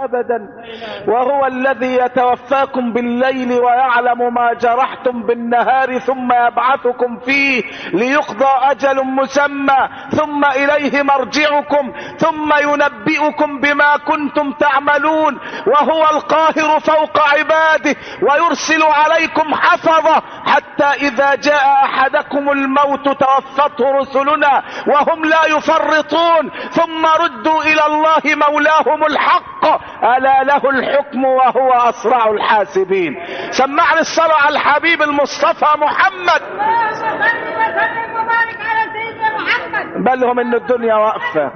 أبدا، وهو الذي يتوفاكم بالليل ويعلم ما جرحتم بالنهار ثم يبعثكم فيه ليقضى أجل مسمى ثم إليه مرجعكم ثم ينبئكم بما كنتم تعملون، وهو القاهر فوق عباده ويرسل عليكم حفظة حتى إذا جاء أحدكم الموت توفته رسلنا وهم لا يفرطون ثم ردوا إلى الله مولاهم الحق ألا له الحكم وهو أسرع الحاسبين. سمعني الصلاة على الحبيب المصطفى محمد. بلهم إن الدنيا واقفة،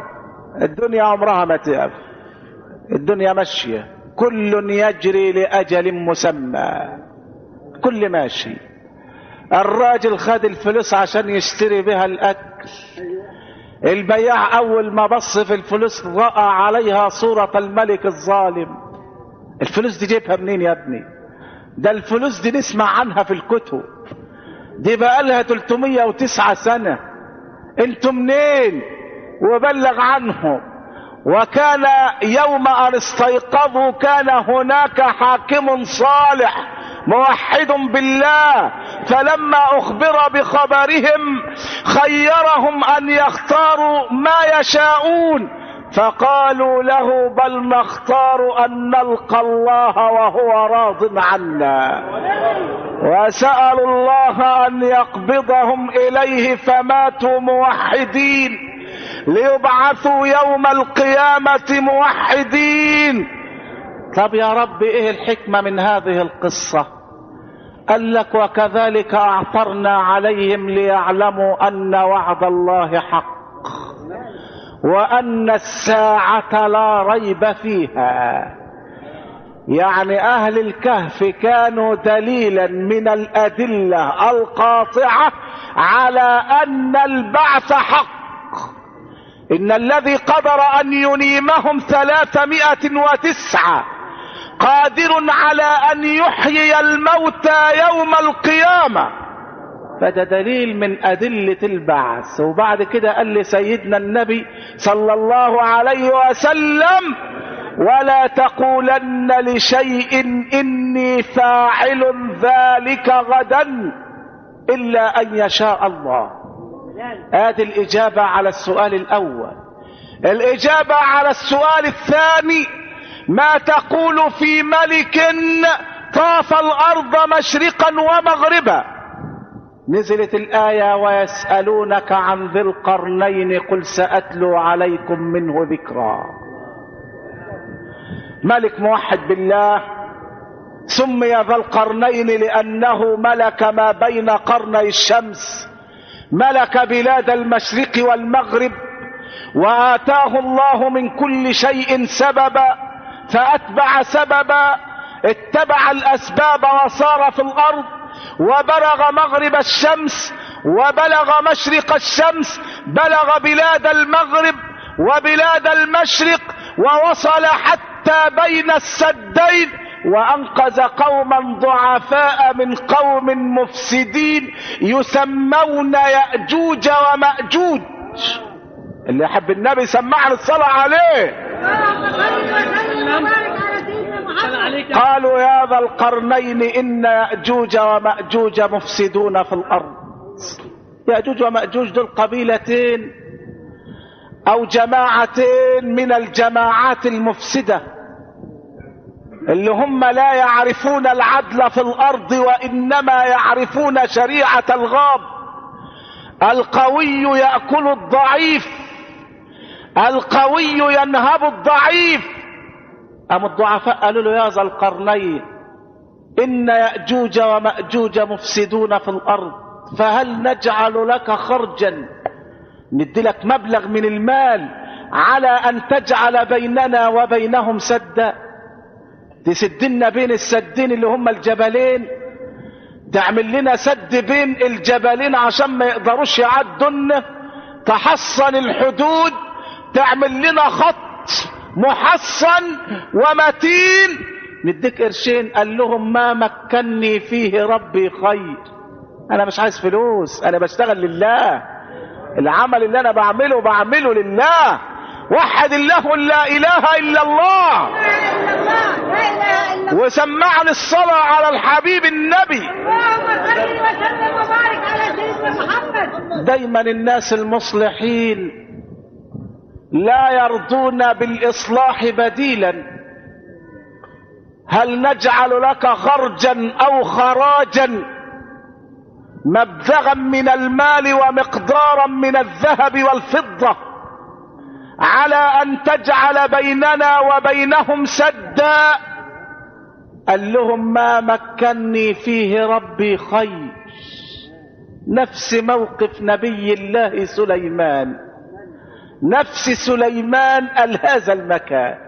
الدنيا عمرها ما تقف، الدنيا ماشية، كل يجري لأجل مسمى، كل ماشي. الراجل خد الفلوس عشان يشتري بها الأكل، البياع أول ما بص في الفلوس رأى عليها صورة الملك الظالم. الفلوس دي جيبها منين يا ابني؟ ده الفلوس دي نسمع عنها في الكتب، دي بقالها 309 سنة، انتم منين؟ وبلغ عنهم. وكان يوم أن استيقظوا كان هناك حاكم صالح موحد بالله، فلما أخبر بخبرهم خيرهم أن يختاروا ما يشاءون، فقالوا له بل نختار أن نلقى الله وهو راض عنا، وسألوا الله أن يقبضهم إليه فماتوا موحدين ليبعثوا يوم القيامة موحدين. طب يا رب ايه الحكمة من هذه القصة؟ قال لك وكذلك اعثرنا عليهم ليعلموا ان وعد الله حق وان الساعة لا ريب فيها. يعني اهل الكهف كانوا دليلا من الادلة القاطعة على ان البعث حق، ان الذي قدر ان ينيمهم 309 قادر على ان يحيي الموتى يوم القيامة، فده دليل من ادلة البعث. وبعد كده قال لسيدنا النبي صلى الله عليه وسلم ولا تقولن لشيء اني فاعل ذلك غدا الا ان يشاء الله. هذه الإجابة على السؤال الأول. الإجابة على السؤال الثاني ما تقول في ملك طاف الأرض مشرقا ومغربا؟ نزلت الآية ويسألونك عن ذي القرنين قل سأتلو عليكم منه ذكرا. ملك موحد بالله سمي ذا القرنين لأنه ملك ما بين قرني الشمس، ملك بلاد المشرق والمغرب، وآتاه الله من كل شيء سببا فأتبع سببا، اتبع الأسباب وصار في الأرض وبلغ مغرب الشمس وبلغ مشرق الشمس، بلغ بلاد المغرب وبلاد المشرق ووصل حتى بين السدين وأنقذ قوما ضعفاء من قوم مفسدين يسمون يأجوج ومأجوج. اللي يحب النبي سمعنا الصلاة عليه. قالوا يا ذا القرنين إن يأجوج ومأجوج مفسدون في الأرض. يأجوج ومأجوج دول قبيلتين أو جماعتين من الجماعات المفسدة اللي هم لا يعرفون العدل في الأرض وإنما يعرفون شريعة الغاب. القوي يأكل الضعيف، القوي ينهب الضعيف. أم الضعفاء قالوا له يا ذا القرنين إن يأجوج ومأجوج مفسدون في الأرض فهل نجعل لك خرجا، ندي لك مبلغ من المال على أن تجعل بيننا وبينهم سدا، تسدنا بين السدين اللي هم الجبلين، تعمل لنا سد بين الجبلين عشان ما يقدروش يعدون، تحصن الحدود، تعمل لنا خط محصن ومتين، نديك قرشين. قال لهم ما مكنني فيه ربي خير، انا مش عايز فلوس، انا بشتغل لله، العمل اللي انا بعمله لله، وحد الله لا اله الا الله. وسمعني الصلاة على الحبيب النبي. اللهم صل وسلم وبارك على سيدنا محمد. دايما الناس المصلحين لا يرضون بالاصلاح بديلا. هل نجعل لك خرجا او خراجا مبلغا من المال ومقدارا من الذهب والفضة على ان تجعل بيننا وبينهم سدا؟ قال لهم ما مكنني فيه ربي خير. نفس موقف نبي الله سليمان، نفس سليمان قال هذا المكان.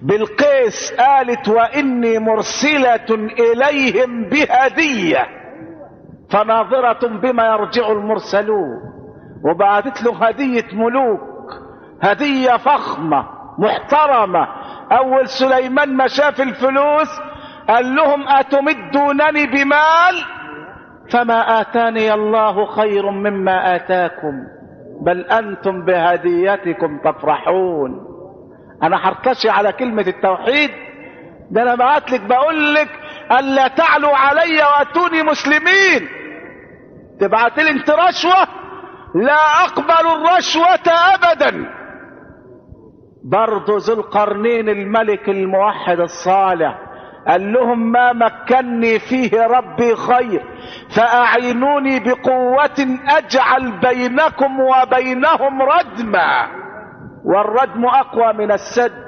بلقيس قالت واني مرسلة اليهم بهدية فناظرة بما يرجع المرسلون. وبعتت له هدية ملوك، هدية فخمة محترمة. اول سليمان ما شاف الفلوس قال لهم اتمدونني بمال فما اتاني الله خير مما اتاكم بل انتم بهديتكم تفرحون. انا حركشي على كلمة التوحيد ده، انا بعتلك بقول لك الا تعلوا علي واتوني مسلمين. تبعتلي انت رشوة؟ لا اقبل الرشوة ابدا. برضو ذو القرنين الملك الموحد الصالح قال لهم ما مكنني فيه ربي خير فاعينوني بقوة اجعل بينكم وبينهم ردما. والردم اقوى من السد.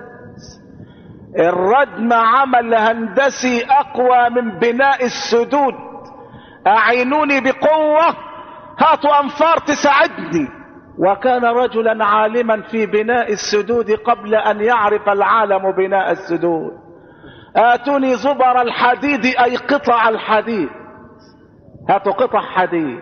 الردم عمل هندسي اقوى من بناء السدود. اعينوني بقوة، هاتوا انفار تساعدني. وكان رجلا عالما في بناء السدود قبل ان يعرف العالم بناء السدود. اتوني زبر الحديد اي قطع الحديد، هاتوا قطع حديد.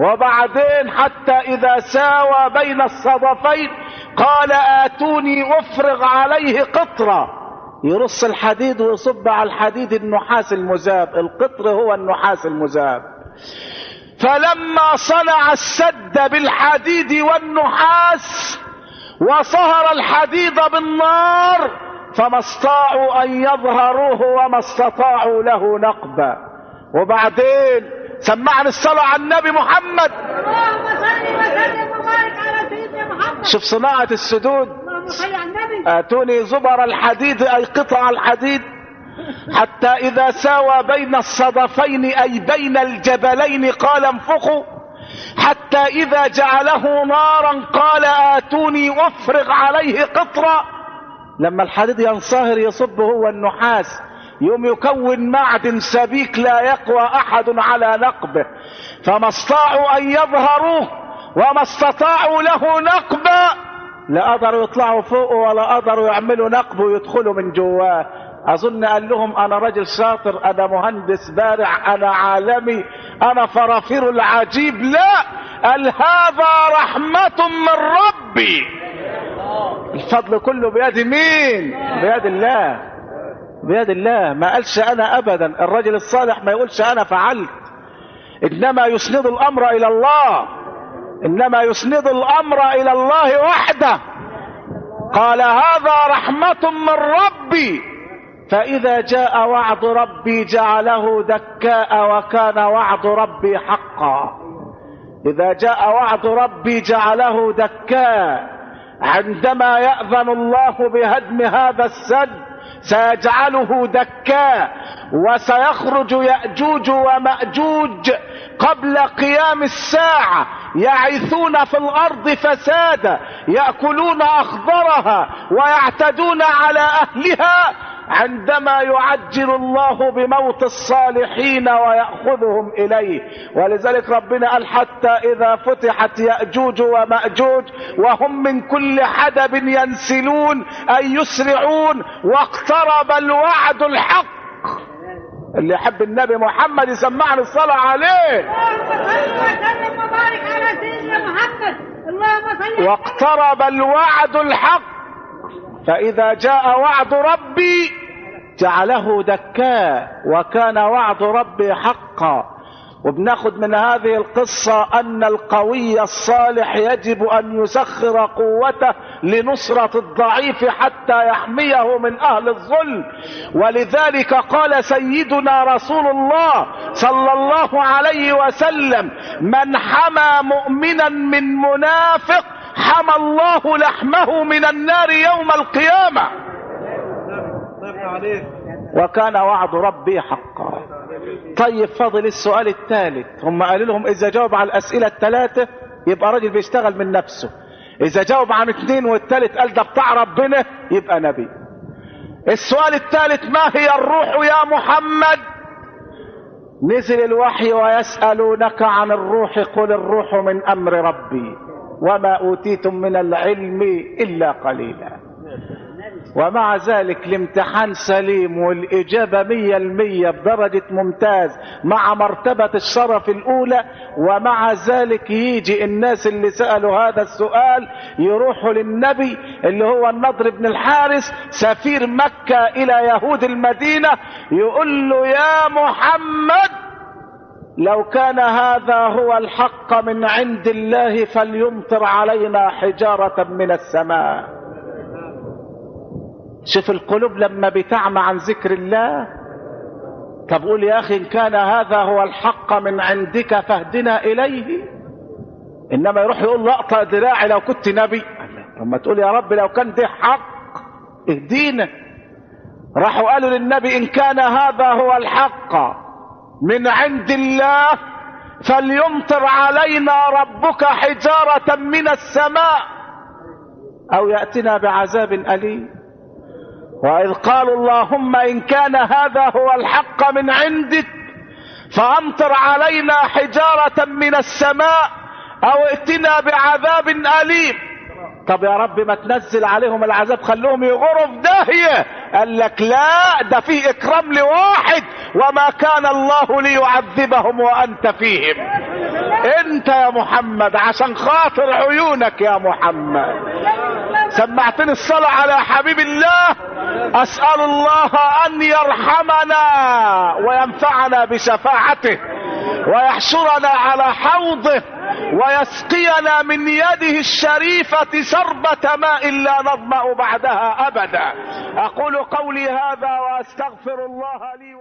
وبعدين حتى اذا ساوى بين الصدفين قال اتوني افرغ عليه قطرة. يرص الحديد ويصب على الحديد النحاس المذاب. القطر هو النحاس المذاب. فلما صنع السد بالحديد والنحاس وصهر الحديد بالنار فما استطاعوا ان يظهروه وما استطاعوا له نقبا. وبعدين سمعني الصلاة على النبي محمد. اللهم صل وسلم وبارك على سيدنا محمد. شوف صناعة السدود. اللهم صل على النبي. اتوني زبر الحديد اي قطع الحديد حتى اذا ساوى بين الصدفين اي بين الجبلين قال انفخوا حتى اذا جعله نارا قال اتوني افرغ عليه قطرا. لما الحديد ينصهر يصب هو النحاس يوم يكون معدن سبيك لا يقوى احد على نقبه. فما استطاعوا ان يظهروه وما استطاعوا له نقبا. لا قدروا يطلعوا فوقه ولا قدروا يعملوا نقب ويدخلوا من جواه. اظن قال لهم انا رجل شاطر، انا مهندس بارع، انا عالمي، انا فرافير العجيب. لا، قال هذا رحمة من ربي. الفضل كله بيد مين؟ بيد الله، بيد الله. ما قالش انا ابدا. الرجل الصالح ما يقولش انا فعلت، انما يسند الامر الى الله، انما يسند الامر الى الله وحده. قال هذا رحمة من ربي فاذا جاء وعد ربي جعله دكاء وكان وعد ربي حقا. اذا جاء وعد ربي جعله دكاء. عندما يأذن الله بهدم هذا السد سيجعله دكاء وسيخرج يأجوج ومأجوج قبل قيام الساعة يعيثون في الأرض فسادا يأكلون أخضرها ويعتدون على أهلها عندما يعجل الله بموت الصالحين ويأخذهم إليه. ولذلك ربنا قال حتى إذا فتحت يأجوج ومأجوج وهم من كل حدب ينسلون أي يسرعون واقترب الوعد الحق. اللي يحب النبي محمد يسمعني الصلاة عليه. اللهم صل وسلم وبارك على سيدنا محمد. اللهم صل. واقترب الوعد الحق فإذا جاء وعد ربي جعله دكاء وكان وعد ربي حقا. وبناخد من هذه القصة أن القوي الصالح يجب أن يسخر قوته لنصرة الضعيف حتى يحميه من أهل الظلم. ولذلك قال سيدنا رسول الله صلى الله عليه وسلم: من حمى مؤمنا من منافق حمى الله لحمه من النار يوم القيامة. وكان وعد ربي حقا. طيب فضل السؤال الثالث. هم قالوا لهم اذا جاوب على الاسئله الثلاثه يبقى راجل بيشتغل من نفسه، اذا جاوب عن 2 والثالث قال ده بتاع ربنا يبقى نبي. السؤال الثالث: ما هي الروح يا محمد؟ نزل الوحي: ويسألونك عن الروح قل الروح من امر ربي وما اوتيتم من العلم الا قليلا. ومع ذلك الامتحان سليم والاجابة 100% بدرجة ممتاز مع مرتبة الشرف الاولى. ومع ذلك يجي الناس اللي سألوا هذا السؤال يروحوا للنبي اللي هو النضر بن الحارث سفير مكة الى يهود المدينة، يقول له: يا محمد لو كان هذا هو الحق من عند الله فليمطر علينا حجارة من السماء. شوف القلوب لما بتعمى عن ذكر الله. طب قول يا اخي: ان كان هذا هو الحق من عندك فاهدنا اليه. انما يروح يقول له: اقطع ذراعي لو كنت نبي. لما تقول يا رب لو كان ده حق اهدينا. راحوا قالوا للنبي: ان كان هذا هو الحق من عند الله فليمطر علينا ربك حجارة من السماء او يأتنا بعذاب أليم. وإذ قالوا: اللهم إن كان هذا هو الحق من عندك فأمطر علينا حجارة من السماء أو ائتنا بعذاب أليم. طب يا رب ما تنزل عليهم العذاب، خلوهم يغروا في داهية. قال لك: لا، ده فيه إكرام لواحد، وما كان الله ليعذبهم وأنت فيهم. انت يا محمد عشان خاطر عيونك يا محمد سمعتني الصلاة على حبيب الله. اسأل الله ان يرحمنا وينفعنا بشفاعته ويحشرنا على حوضه ويسقينا من يده الشريفة شربة ماء لا نظمأ بعدها ابدا. اقول قولي هذا واستغفر الله لي